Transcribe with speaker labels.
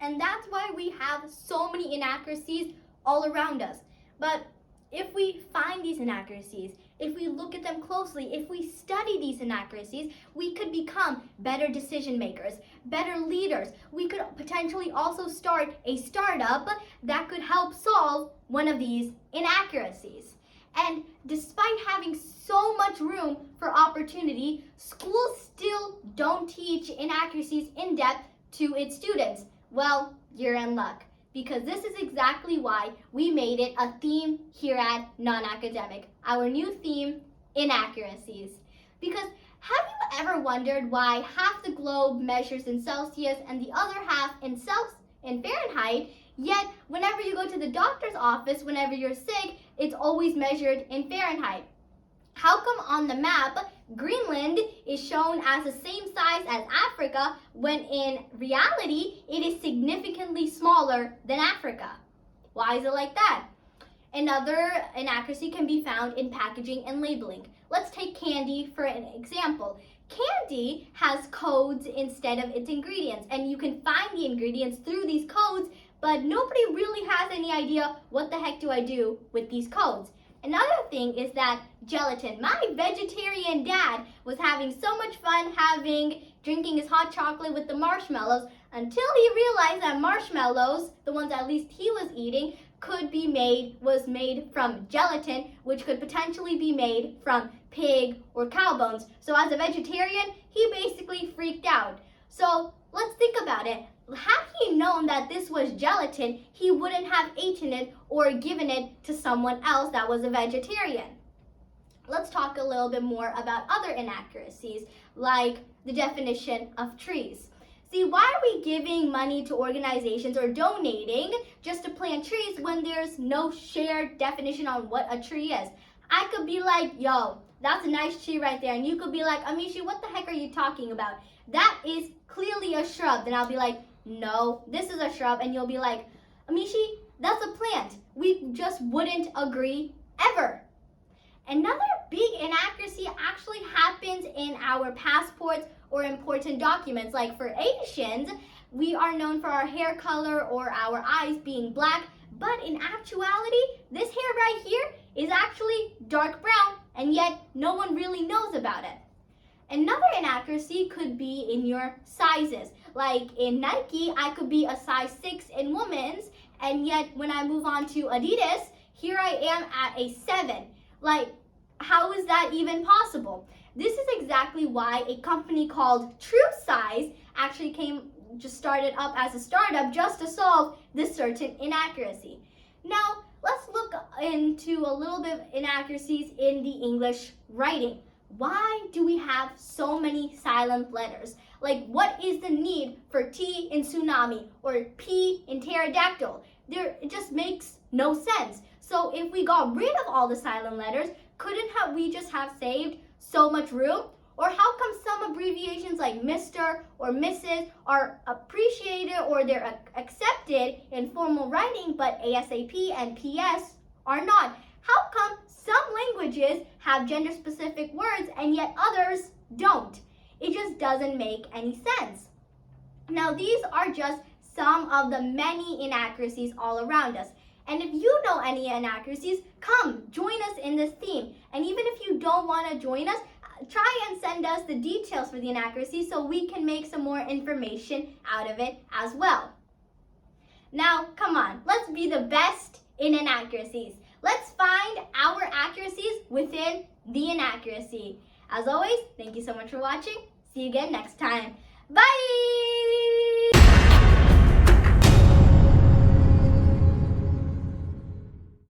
Speaker 1: And that's why we have so many inaccuracies all around us. But if we find these inaccuracies, if we look at them closely, if we study these inaccuracies, we could become better decision makers, better leaders. We could potentially also start a startup that could help solve one of these inaccuracies. And despite having so much room for opportunity, schools still don't teach inaccuracies in depth to its students. Well, you're in luck, because this is exactly why we made it a theme here at Non-Academic. Our new theme, inaccuracies. Because have you ever wondered why half the globe measures in Celsius and the other half in Fahrenheit, yet whenever you go to the doctor's office, whenever you're sick, it's always measured in Fahrenheit? How come on the map, Greenland is shown as the same size as Africa, when in reality, it is significantly smaller than Africa? Why is it like that? Another inaccuracy can be found in packaging and labeling. Let's take candy for an example. Candy has codes instead of its ingredients, and you can find the ingredients through these codes, but nobody really has any idea what the heck do I do with these codes. Another thing is that gelatin. My vegetarian dad was having so much fun drinking his hot chocolate with the marshmallows until he realized that marshmallows, the ones at least he was eating, was made from gelatin, which could potentially be made from pig or cow bones. So as a vegetarian, he basically freaked out. So let's think about it. Had he known that this was gelatin, he wouldn't have eaten it or given it to someone else that was a vegetarian. Let's talk a little bit more about other inaccuracies, like the definition of trees. See, why are we giving money to organizations or donating just to plant trees when there's no shared definition on what a tree is? I could be like, yo, that's a nice tree right there. And you could be like, Amishi, what the heck are you talking about? That is clearly a shrub. Then I'll be like, no, this is a shrub. And you'll be like, Amishi, that's a plant. We just wouldn't agree ever. Another big inaccuracy actually happens in our passports or important documents. Like for Asians, we are known for our hair color or our eyes being black, but in actuality, this hair right here is actually dark brown, and yet no one really knows about it. Another inaccuracy could be in your sizes. Like in Nike, I could be a size 6 in women's, and yet when I move on to Adidas, here I am at a 7. Like, how is that even possible? This is exactly why a company called True Size actually started up as a startup just to solve this certain inaccuracy. Now, let's look into a little bit of inaccuracies in the English writing. Why do we have so many silent letters? Like, what is the need for T in tsunami or P in pterodactyl? It just makes no sense. So if we got rid of all the silent letters, couldn't we just have saved so much room? Or how come some abbreviations like Mr. or Mrs. are appreciated or they're accepted in formal writing, but ASAP and PS are not? How come some languages have gender-specific words and yet others don't? It just doesn't make any sense. Now, these are just some of the many inaccuracies all around us. And if you know any inaccuracies, come join us in this theme. And even if you don't want to join us, try and send us the details for the inaccuracies so we can make some more information out of it as well. Now, come on, let's be the best in inaccuracies. Let's find our accuracies within the inaccuracy. As always, thank you so much for watching. See you again next time. Bye!